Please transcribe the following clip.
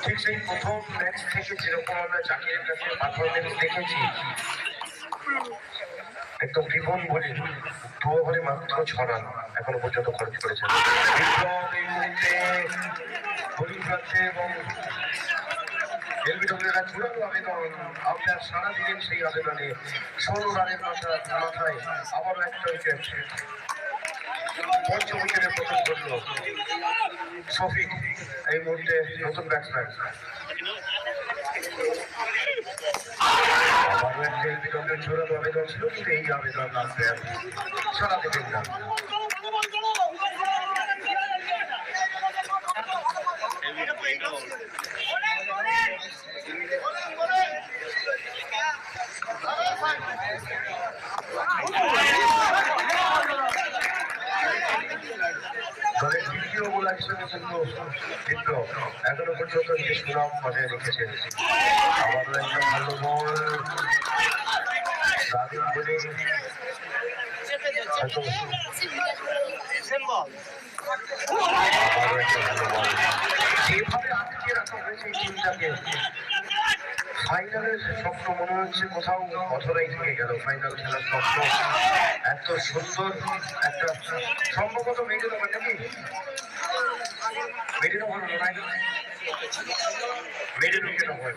ঠিক সেই প্রথম ম্যাচ থেকে যেরকম আমরা জাকিরের কাছে পারফরমেন্স দেখেছি, একদম বিপন বলে 2 ওভারে মাত্র 6 রান এখনো পর্যন্ত খরচ করেছেন। এই মুহূর্তে বোলিং প্রান্তে এবং এলবিডব্লিউরা চূড়ান্ত আবেদন, আপনার সারা দিলেন সেই আবেদনে 16 রানের মাথায় আবারও একটা উইকেট। পঞ্চম উইকেটের প্রথম করল শফিক, এই মুহূর্তে নতুন ব্যাটসম্যান। আবারও একটা এলবিডব্লিউর চূড়ান্ত আবেদন ছিল, কিন্তু এই আবেদন আম্পায়ার সারা দিলেন না। দলের দ্বিতীয় বোলার হিসেবে কিন্তু বিপ্লব এখনো পর্যন্ত নিজের সুনাম বজায় রেখেছেন। আবারও একটা ভালো বল, দারুণ বোলিং, যেভাবে আটকে রাখা হয়েছে এই টিমটাকে, ফাইনালের স্বপ্ন মনে হচ্ছে কোথাও অধরাই থেকে গেল। ফাইনাল খেলার স্বপ্ন এত সুন্দর একটা, সম্ভবত মেডেল ওভার নাকি medal over medal wicket over